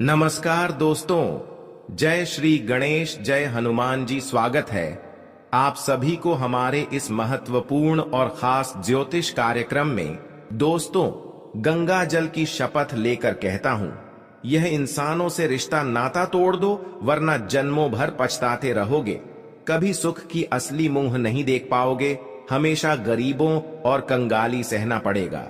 नमस्कार दोस्तों, जय श्री गणेश, जय हनुमान जी। स्वागत है आप सभी को हमारे इस महत्वपूर्ण और खास ज्योतिष कार्यक्रम में। दोस्तों, गंगा जल की शपथ लेकर कहता हूं, यह इंसानों से रिश्ता नाता तोड़ दो, वरना जन्मों भर पछताते रहोगे। कभी सुख की असली मुंह नहीं देख पाओगे, हमेशा गरीबों और कंगाली सहना पड़ेगा।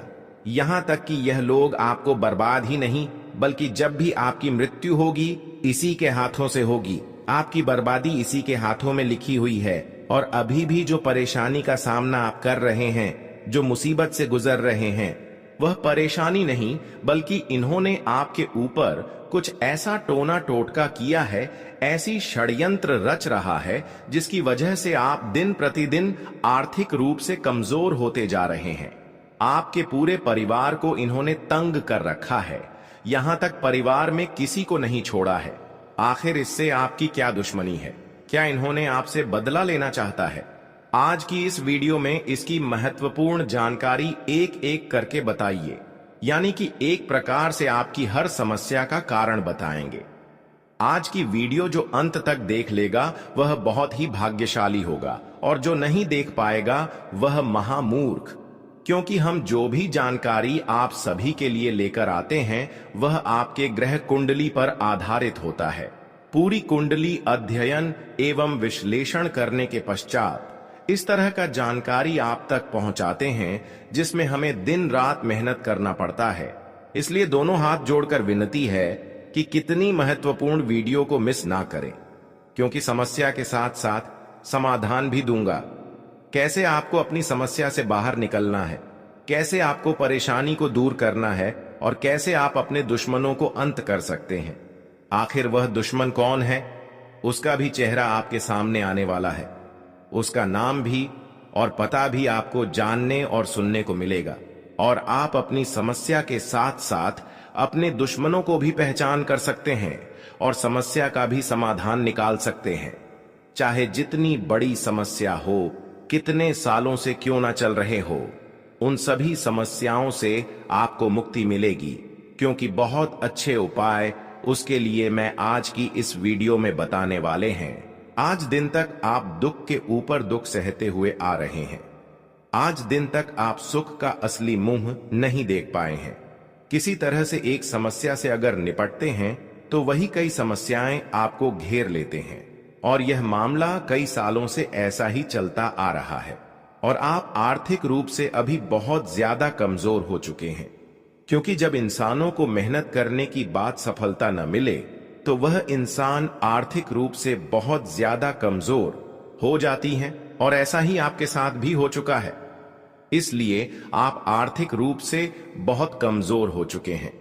यहां तक कि यह लोग आपको बर्बाद ही नहीं, बल्कि जब भी आपकी मृत्यु होगी इसी के हाथों से होगी। आपकी बर्बादी इसी के हाथों में लिखी हुई है। और अभी भी जो परेशानी का सामना आप कर रहे हैं, जो मुसीबत से गुजर रहे हैं, वह परेशानी नहीं, बल्कि इन्होंने आपके ऊपर कुछ ऐसा टोना टोटका किया है, ऐसी षड्यंत्र रच रहा है, जिसकी वजह से आप दिन प्रतिदिन आर्थिक रूप से कमजोर होते जा रहे हैं। आपके पूरे परिवार को इन्होंने तंग कर रखा है, यहां तक परिवार में किसी को नहीं छोड़ा है। आखिर इससे आपकी क्या दुश्मनी है? क्या इन्होंने आपसे बदला लेना चाहता है? आज की इस वीडियो में इसकी महत्वपूर्ण जानकारी एक एक करके बताइए, यानी कि एक प्रकार से आपकी हर समस्या का कारण बताएंगे। आज की वीडियो जो अंत तक देख लेगा वह बहुत ही भाग्यशाली होगा, और जो नहीं देख पाएगा वह महामूर्ख। क्योंकि हम जो भी जानकारी आप सभी के लिए लेकर आते हैं वह आपके ग्रह कुंडली पर आधारित होता है। पूरी कुंडली अध्ययन एवं विश्लेषण करने के पश्चात इस तरह का जानकारी आप तक पहुंचाते हैं, जिसमें हमें दिन रात मेहनत करना पड़ता है। इसलिए दोनों हाथ जोड़कर विनती है कि कितनी महत्वपूर्ण वीडियो को मिस ना करें, क्योंकि समस्या के साथ साथ समाधान भी दूंगा। कैसे आपको अपनी समस्या से बाहर निकलना है, कैसे आपको परेशानी को दूर करना है, और कैसे आप अपने दुश्मनों को अंत कर सकते हैं। आखिर वह दुश्मन कौन है, उसका भी चेहरा आपके सामने आने वाला है। उसका नाम भी और पता भी आपको जानने और सुनने को मिलेगा, और आप अपनी समस्या के साथ साथ अपने दुश्मनों को भी पहचान कर सकते हैं और समस्या का भी समाधान निकाल सकते हैं। चाहे जितनी बड़ी समस्या हो, कितने सालों से क्यों ना चल रहे हो, उन सभी समस्याओं से आपको मुक्ति मिलेगी, क्योंकि बहुत अच्छे उपाय उसके लिए मैं आज की इस वीडियो में बताने वाले हैं। आज दिन तक आप दुख के ऊपर दुख सहते हुए आ रहे हैं। आज दिन तक आप सुख का असली मुंह नहीं देख पाए हैं। किसी तरह से एक समस्या से अगर निपटते हैं तो वही कई समस्याएं आपको घेर लेते हैं, और यह मामला कई सालों से ऐसा ही चलता आ रहा है। और आप आर्थिक रूप से अभी बहुत ज्यादा कमजोर हो चुके हैं, क्योंकि जब इंसानों को मेहनत करने की बात सफलता न मिले तो वह इंसान आर्थिक रूप से बहुत ज्यादा कमजोर हो जाती हैं, और ऐसा ही आपके साथ भी हो चुका है। इसलिए आप आर्थिक रूप से बहुत कमजोर हो चुके हैं।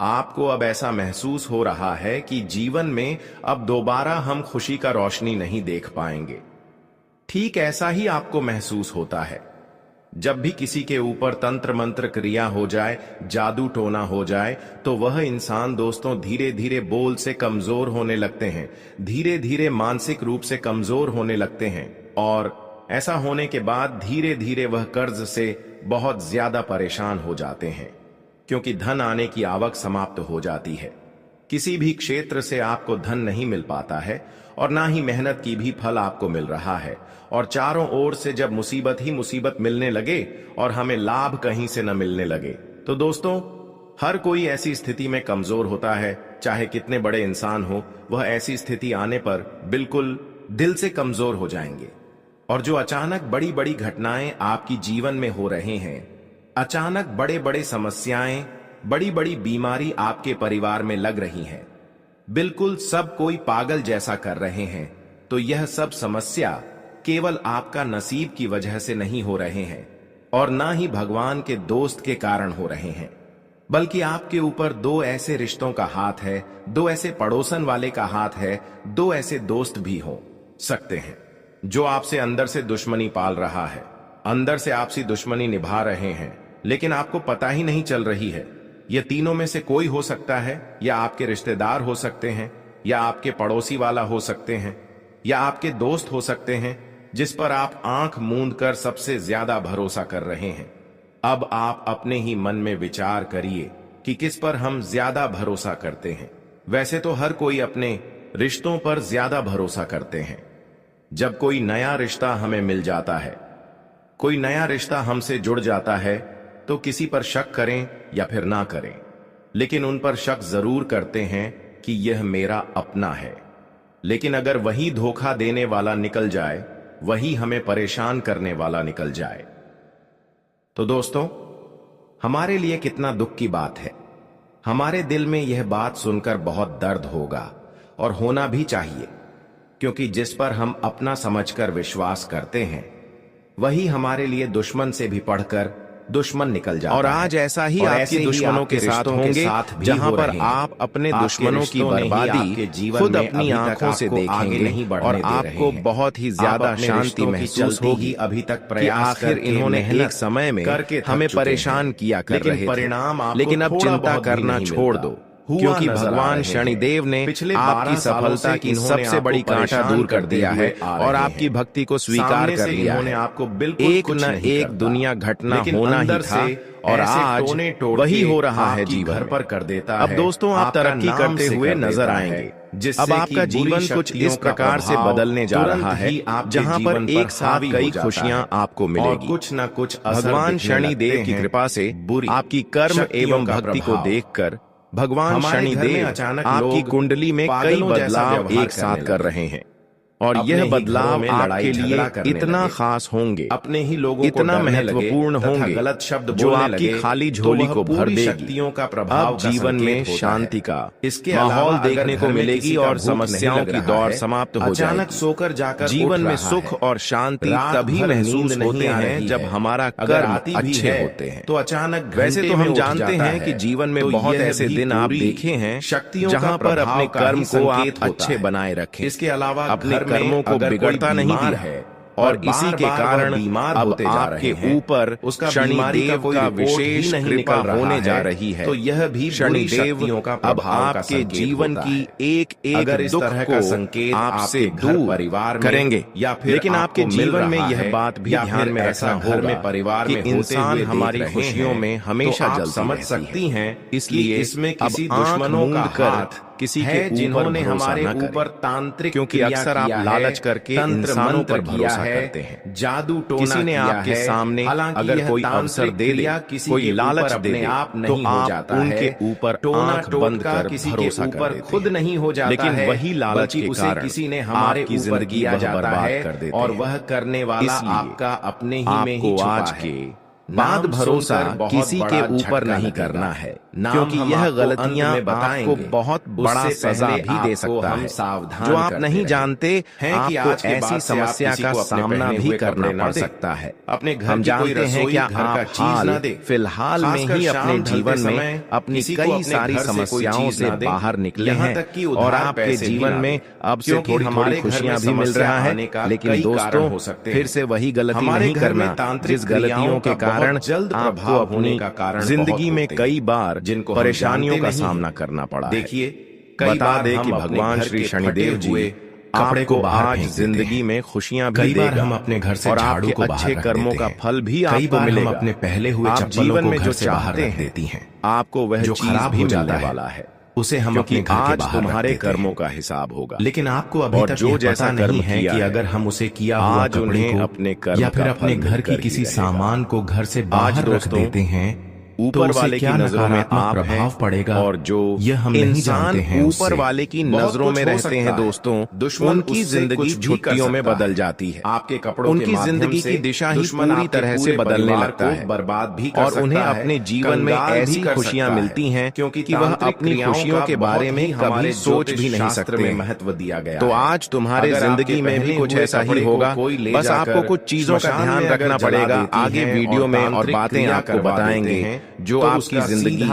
आपको अब ऐसा महसूस हो रहा है कि जीवन में अब दोबारा हम खुशी का रोशनी नहीं देख पाएंगे। ठीक ऐसा ही आपको महसूस होता है जब भी किसी के ऊपर तंत्र मंत्र क्रिया हो जाए, जादू टोना हो जाए, तो वह इंसान दोस्तों धीरे धीरे बोल से कमजोर होने लगते हैं, धीरे धीरे मानसिक रूप से कमजोर होने लगते हैं, और ऐसा होने के बाद धीरे धीरे वह कर्ज से बहुत ज्यादा परेशान हो जाते हैं, क्योंकि धन आने की आवक समाप्त हो जाती है। किसी भी क्षेत्र से आपको धन नहीं मिल पाता है, और ना ही मेहनत की भी फल आपको मिल रहा है, और चारों ओर से जब मुसीबत ही मुसीबत मिलने लगे और हमें लाभ कहीं से न मिलने लगे, तो दोस्तों हर कोई ऐसी स्थिति में कमजोर होता है। चाहे कितने बड़े इंसान हो, वह ऐसी स्थिति आने पर बिल्कुल दिल से कमजोर हो जाएंगे। और जो अचानक बड़ी बड़ी घटनाएं आपकी जीवन में हो रहे हैं, अचानक बड़े बड़े समस्याएं, बड़ी बड़ी बीमारी आपके परिवार में लग रही हैं, बिल्कुल सब कोई पागल जैसा कर रहे हैं, तो यह सब समस्या केवल आपका नसीब की वजह से नहीं हो रहे हैं, और ना ही भगवान के दोस्त के कारण हो रहे हैं, बल्कि आपके ऊपर दो ऐसे रिश्तों का हाथ है, दो ऐसे पड़ोसन वाले का हाथ है, दो ऐसे दोस्त भी हो सकते हैं जो आपसे अंदर से दुश्मनी पाल रहा है, अंदर से आपसी दुश्मनी निभा रहे हैं, लेकिन आपको पता ही नहीं चल रही है। यह तीनों में से कोई हो सकता है, या आपके रिश्तेदार हो सकते हैं, या आपके पड़ोसी वाला हो सकते हैं, या आपके दोस्त हो सकते हैं, जिस पर आप आंख मूंद कर सबसे ज्यादा भरोसा कर रहे हैं। अब आप अपने ही मन में विचार करिए कि किस पर हम ज्यादा भरोसा करते हैं। वैसे तो हर कोई अपने रिश्तों पर ज्यादा भरोसा करते हैं। जब कोई नया रिश्ता हमें मिल जाता है, कोई नया रिश्ता हमसे जुड़ जाता है, तो किसी पर शक करें या फिर ना करें, लेकिन उन पर शक जरूर करते हैं कि यह मेरा अपना है। लेकिन अगर वही धोखा देने वाला निकल जाए, वही हमें परेशान करने वाला निकल जाए, तो दोस्तों हमारे लिए कितना दुख की बात है। हमारे दिल में यह बात सुनकर बहुत दर्द होगा, और होना भी चाहिए, क्योंकि जिस पर हम अपना समझकर विश्वास करते हैं, वही हमारे लिए दुश्मन से भी बढ़कर दुश्मन निकल जाता है। और आज ऐसा ही आपके दुश्मनों के साथ होंगे, जहां पर आप अपने दुश्मनों की बर्बादी खुद अपनी आंखों से देखेंगे और आपको बहुत ही ज्यादा शांति महसूस होगी। अभी तक कि आखिर इन्होंने एक समय में हमें परेशान किया कर रहे थे, लेकिन अब चिंता करना छोड़ दो, क्योंकि भगवान शनिदेव ने आपकी सफलता की सबसे बड़ी कांटा दूर कर दिया है और आपकी भक्ति को स्वीकार कर लिया है। आपको बिल्कुल एक न एक दुनिया घटना होना ही था, और आज वही हो रहा है जीवन पर कर देता है। अब दोस्तों आप तरक्की करते हुए नजर आएंगे। अब आपका जीवन कुछ इस प्रकार से बदलने जा रहा है, जहां पर एक साथ कई खुशियां आपको मिलेगी। कुछ न कुछ भगवान शनिदेव की कृपा से आपकी कर्म एवं भक्ति को देखकर भगवान शनिदेव आपकी कुंडली में कई बदलाव एक साथ कर रहे हैं, और यह बदलाव आपके लिए इतना खास होंगे, अपने ही लोगों इतना महत्वपूर्ण होंगे, गलत शब्द जो आपकी खाली झोली को भर देगी। शक्तियों का प्रभाव अब जीवन में शांति का माहौल देखने को मिलेगी और समस्याओं की दौर समाप्त हो जाएगी। अचानक सोकर जाकर जीवन में सुख और शांति तभी महसूस होते हैं जब हमारा कर्म अच्छे होते हैं। तो अचानक वैसे तो हम जानते हैं कि जीवन में बहुत ऐसे दिन आप देखे हैं जहां पर अपने कर्म को आप अच्छे बनाए रखें, इसके अलावा अपने कर्मों को बिगड़ता नहीं दिया, और इसी के कारण अब आपके ऊपर शनिदेव का विशेष कृपा होने जा रही है। तो यह भी शनिदेव अब आपके जीवन की एक एक दुख को संकेत आपसे दूर परिवार करेंगे, या फिर लेकिन आपके जीवन में यह बात भी ध्यान में रखना होगा परिवार कि इंसान हमारी खुशियों में हमेशा जल समझ सकती हैं, इसलिए इसमें किसी अब दुश्मनों का हाथ किसी के जिन्होंने हमारे ऊपर तांत्रिक, क्योंकि अक्सर आप लालच करके इंसानों पर भरोसा करते हैं। जादू टोना किसी ने आपके सामने अगर कोई अवसर दे दे, कोई लालच दे दे, तो आप उनके ऊपर आंख बंद कर भरोसा कर देते खुद नहीं हो जाता, लेकिन वही लालच के कारण किसी ने हमारे आपकी जिंदगी बर्बाद कर देते, और वह करने वाला आपका अपने ही में ही छुपा आज के बाद भरोसा किसी के ऊपर नहीं करना है, क्योंकि यह गलतियां आपको बहुत बड़ा सजा भी दे सकता है। जो आप नहीं जानते हैं कि आपको ऐसी समस्या का सामना भी करना पड़ सकता है। अपने घर हम जानते हैं कि आप फिलहाल में ही अपने जीवन में अपनी कई सारी समस्याओं से बाहर निकले हैं, और आपके जीवन में अब से थोड़ी थोड़ी खुशियां भी मिल रहा है। लेकिन दोस्तों फिर से वही गलती नहीं करना जिस गलतियों के कारण जल्द आपको अपनी जिंदगी में कई बार जिनको परेशानियों का सामना करना पड़ा। देखिए बता दे कि भगवान श्री शनिदेव जी आपको आज जिंदगी में खुशियां भी देगा, हम अपने घर से और आपके अच्छे कर्मों का फल भी आपको मिलेगा। अपने पहले हुए आप जीवन में जो चाहते हैं देती हैं, आपको वह चीज भी मिलने वाला है, उसे हम अपने घर आज तुम्हारे कर्मों का हिसाब होगा। लेकिन आपको अभी तक जो जैसा कर्म है कि अगर हम उसे किया आज उन्हें अपने कर्म या फिर अपने घर की किसी सामान को घर से बाहर रख देते हैं, ऊपर वाले की नजरों में आप प्रभाव पड़ेगा, और जो यह हम नहीं जानते हैं। ऊपर वाले की नजरों में रहते हैं दोस्तों, दुश्मन उनकी जिंदगी छुट्टियों में बदल जाती है। आपके कपड़ों उनकी जिंदगी की दिशा ही पूरी तरह से बदलने लगता है, बर्बाद भी और उन्हें अपने जीवन में ऐसी खुशियां मिलती हैं क्योंकि वह अपनी खुशियों के बारे में कभी सोच भी नहीं सकते। महत्व दिया गया। तो आज तुम्हारे जिंदगी में भी कुछ ऐसा ही होगा, बस आपको कुछ चीजों का ध्यान रखना पड़ेगा। आगे वीडियो में और बातें आपको बताएंगे जो आपकी जिंदगी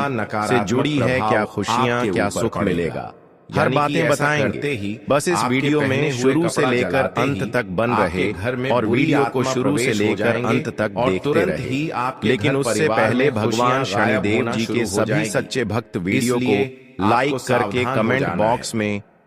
से जुड़ी है, क्या खुशियां क्या सुख मिलेगा, हर बातें बताएंगे। बस इस वीडियो में शुरू से लेकर अंत तक बन रहे, और वीडियो को शुरू से लेकर अंत तक देखते रहे। लेकिन उससे पहले भगवान शनिदेव जी के सभी सच्चे भक्त वीडियो को लाइक करके कमेंट बॉक्स में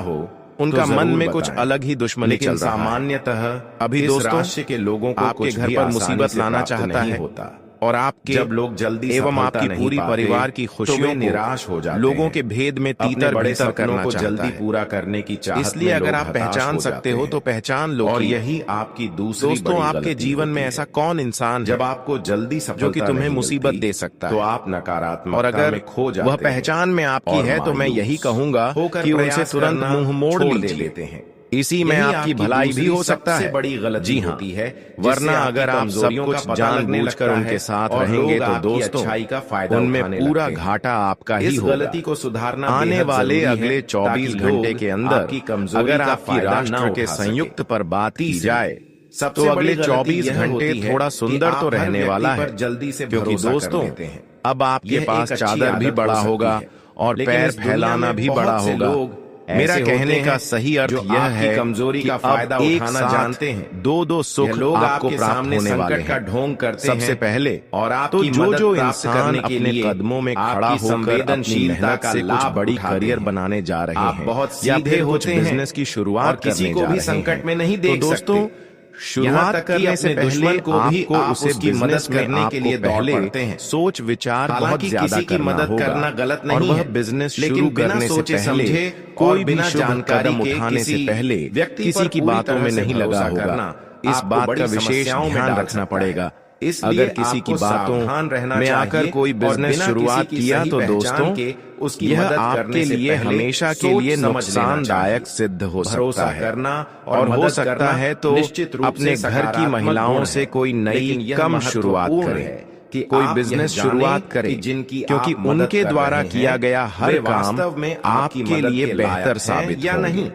हो, उनका तो मन जरूर में कुछ बताएं। अलग ही दुश्मनी लेकिन चल रहा है। सामान्यतः अभी इस दोस्तों, राशि के लोगों को आपके कुछ घर भी पर आसानी मुसीबत से लाना प्राप्त चाहता नहीं है होता। और आपके जब लोग जल्दी एवं सफलता आपकी नहीं पूरी पाते, परिवार की तो खुशियों वे को निराश हो जाते लोगों हैं। के भेद में अपने तीतर बड़े भीतर सपनों करना को चाहता जल्दी है। पूरा करने की चाहत इसलिए में अगर लोग आप हताश पहचान हो सकते जाते हो हैं। तो पहचान लो और कि यही आपकी दूसरी दोस्तों, बड़ी आपके गलती जीवन में होती ऐसा है। कौन इंसान जब है आपको जल्दी सफलता जो कि तुम्हें नहीं मुसीबत मिलती, दे सकता तो है? आप और नकारात्मकता अगर में खो वह जाते हैं पहचान में आपकी और है तो मैं यही मायूस कहूंगा होकर कि उनसे प्रयास तुरंत करना मुंह मोड़ छोड़ लीजिए। देते हैं। इसी में यही आपकी भलाई भी दूसरी हो सकता सबसे है। बड़ी गलती जी हाँ, होती है, वरना जिससे अगर आपकी आप सब कमजोरियों का कुछ पता लगने जानबूझकर लगता उनके है साथ और रहेंगे लोग तो आपकी दोस्तों, अच्छाई का फायदा उनमें उठाने पूरा लगते हैं। घाटा आपका ही इस होगा। गलती को सुधारना आने बेहद वाले जरूरी है, अगले 24 ताकि घंटे लोग के अंदर आपकी कमजोरी अगर का आपकी फायदा न राष्ट्र के उठा संयुक्त सकें। पर बात की तीसरी, जाए सबसे तो अगले बड़ी 24 गलती यह घंटे होती है थोड़ा कि सुंदर आप तो हर रहने व्यक्ति वाला है, पर जल्दी से क्योंकि भरोसा कर दोस्तों लेते हैं। अब आपके यह पास एक अच्छी चादर भी आदत बड़ा हो सकती होगा है, और लेकिन पैर इस दुनिया फैलाना में भी बहुत बड़ा से होगा। लोग मेरा ऐसे कहने होते का हैं सही अर्थ जो यह आपकी है कमजोरी कि का अब फायदा एक उठाना साथ जानते हैं। दो यह सुख लोग आपको आपके प्राप्त सामने होने वाले संकट का हैं। ढोंग करते सबसे हैं पहले और तो आपकी जो मदद जो प्राप्त इंसान करने के अपने लिए कदमों में खड़ा आपकी होकर अपनी संवेदनशीलता मेहनत का से कुछ लाभ बड़ी उठाते करियर हैं। बनाने जा रहे आप हैं बहुत या सीधे फिर कुछ होते हैं बिजनेस की और शुरुआत किसी करने को जा भी रहे संकट हैं, में नहीं तो देख दोस्तों सकते। यहाँ शुरुआत तक कि करने से अपने पहले दुश्मन को भी आपको आप उसे उसकी मदद बिजनेस में करने के लिए आपको दौड़ पहले पड़ते हैं। सोच विचार बहुत हालांकि ज्यादा किसी की करना मदद होगा करना गलत और नहीं वह है, बिजनेस लेकिन शुरू बिना करने से सोचे पहले समझे कोई और भी बिना शुभ जानकारी कदम के उठाने से किसी पहले व्यक्ति किसी पर की पूरी बातों तरह में से नहीं लगा भरोसा होगा। करना इस आपको बात बड़ी का विशेष समस्याओं में ध्यान डाल रखना सकता है। पड़ेगा। इसलिए अगर किसी की आपको सावधान बातों रहना में आकर चाहिए कोई और बिजनेस बिना शुरुआत किसी की किया सही तो पहचान दोस्तों के उसकी यह मदद आपके करने से लिए पहले हमेशा के सोच लिए समझ लेना नुकसानदायक चाहिए। सिद्ध हो भरोसा सकता है करना और हो मदद सकता करना है तो निश्चित रूप अपने से घर की सकारात्मक महिलाओं गुण से है। कोई नई लेकिन यह कम शुरुआत महत्वपूर्ण करे, है कि कोई आप बिजनेस यह जानें शुरुआत कि करे, जिनकी क्योंकि आप मदद उनके कर द्वारा रहे किया हैं, गया हर वे काम वास्तव में आपकी आपके मदद लिए के बेहतर लायक साबित हैं या होंगे। नहीं।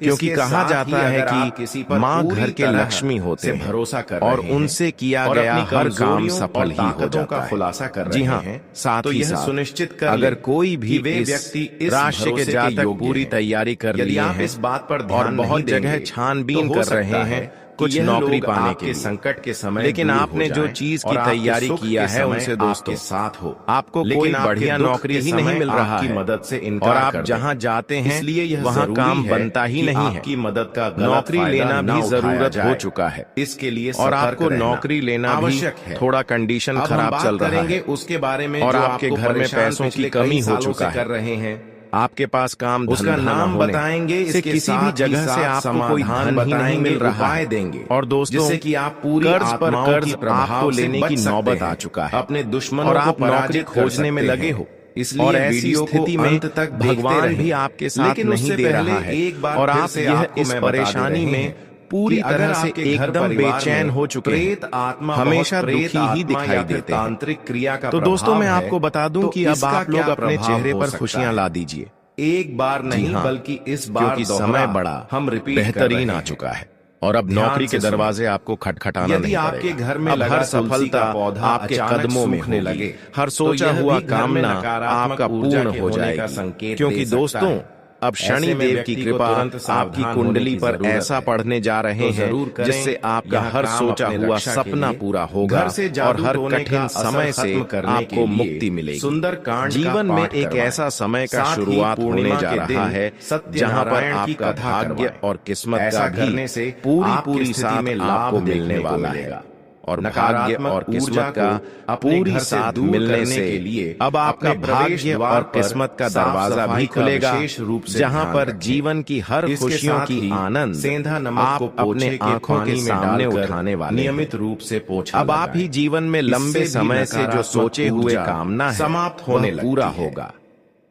क्योंकि इसके कहा साथ जाता ही है अगर आप कि किसी पर माँ पूरी घर के तरह लक्ष्मी होते से हैं भरोसा कर और रहे हैं उनसे किया और गया अपनी हर काम कमजोरियों सफल और ही हो ताकतों जाता का है। खुलासा कर जी रहे हाँ, हैं, साथ तो ही यह साथ सुनिश्चित कर अगर ले कोई भी कि वे इस व्यक्ति इस राशि के भरोसे के जातक योग्य पूरी हैं। तैयारी कर यदि लिए आप हैं इस बात पर और ध्यान बहुत नहीं जगह देंगे, छानबीन तो हो कर रहे सकता हैं है कुछ यह नौकरी लोग पाने आपके के लिए, संकट के समय लेकिन दूर हो आपने जो जाएं चीज और की आपके तैयारी सुख किया के है समय उनसे आपके दोस्तों साथ हो, आपको लेकिन कोई आपके बढ़िया दुख नौकरी के ही नहीं समय मिल रहा आपकी है मदद से और इनकार आप कर जहाँ दें। जाते हैं इसलिए यह वहाँ जरूरी काम है बनता ही कि नहीं है। आपकी मदद का गलत नौकरी फायदा लेना ना भी उठाया जरूरत हो जाए। चुका है इसके लिए और सतर्क आपको रहना नौकरी लेना भी आवश्यक है। थोड़ा कंडीशन अब हम खराब बात चल रहा करेंगे है उसके बारे में और जो आपके आपको घर में परेशान पैसों की पिछले कमी कई हो सालों चुका से है। कर रहे हैं। आपके पास काम उसका धंधा नाम न होने बताएंगे, से इसके किसी भी साथ ही जगह से साथ आपको कोई समाधान धन ही नहीं मिल रहा उपाय है देंगे और दोस्तों जिससे कि आप पूरी कर्ज पर आत्माओं कर्ज की प्रभाव आपको से लेने बच की सकते नौबत आ हैं। चुका है अपने दुश्मनों और को आप नौकरी पराजित कर खोजने में सकते लगे हैं। हो इसलिए और ऐसी वीडियो को स्थिति में अंत तक देखते भगवान रहें। भी आपके साथ लेकिन नहीं उससे दे पहले रहा है एक बार और फिर आप से यह आपको इस मैं बता दे परेशानी रहे में हैं पूरी कि अगर तरह से आपके घर एकदम परिवार बेचैन में हो चुके हैं, प्रेत आत्मा हमेशा बहुत प्रेत दुखी ही आत्मा दिखाई या फिर देते हैं। तांत्रिक क्रिया का तो दोस्तों मैं प्रभाव आपको है, बता दूं तो कि अब इसका आप लोग क्या अपने प्रभाव चेहरे हो पर सकता खुशियां है? ला दीजिए। एक बार नहीं हाँ, बल्कि इस बार क्योंकि समय बड़ा हम रिपीट बेहतरीन कर आ रहे चुका हैं। है और अब ध्यान नौकरी से के सुनो। दरवाजे आपको खटखटाना यदि नहीं आपके पड़ेगा। घर में अब लगा हर तुलसी सफलता का पौधा आपके अचानक कदमों में सूखने होगी, लगे, हर तो सोचा यह हुआ भी घर में कामना नकारात्मक आपका ऊर्जा पूर्ण के हो होने का जाएगी। संकेत क्योंकि दे सकता दोस्तों है। अब शनि ऐसे में देव व्यक्ति की को कृपा तुरंत आपकी सावधान कुंडली होने की पर जरूरत ऐसा है। पढ़ने जा रहे तो हैं जरूर करें। जिससे आपका यह हर काम सोचा अपने हुआ रक्षा के सपना लिए, पूरा होगा घर से और जादू हर टोने का कठिन असर समय से खत्म करने आपको के लिए मुक्ति मिलेगी। सुंदर कांड का जीवन में पाठ एक करवाएं। ऐसा समय का साथ ही शुरुआत होने पूर्णिमा जा के रहा दिन है सत्यनारायण जहां पर की आपका कथा भाग्य करवाएं। और किस्मत ऐसा का करने भी से पूरी आपकी पूरी स्थिति साथ में लाभ आपको मिलने देखने को वाला है मिलेगा। और भाग्य नकारात्मक और ऊर्जा किस्मत का को अपने पूरी घर से साथ दूर मिलने करने से के लिए अब आपका अपने प्रवेश भाग्य द्वार और पर किस्मत का साफ दरवाजा सफाई भी का खुलेगा विशेष रूप से जहां ध्यान पर रखें। जीवन की हर इसके खुशियों साथ की ही आनंद सेंधा नमक आप को अपने पोछे के आंखों के पानी में सामने डालकर उठाने वाले नियमित रूप से पोछा अब आप ही जीवन में लंबे समय से जो सोचे हुए कामना है समाप्त होने पूरा लगती है। होगा।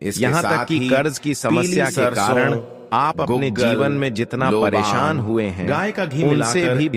इसके यहाँ साथ तक कि ही कर्ज की समस्या पीली के कारण सरसों, आप अपने गुग्गल, जीवन में जितना लोबान, परेशान हुए हैं गाय का घी उनसे मिलाकर भी इस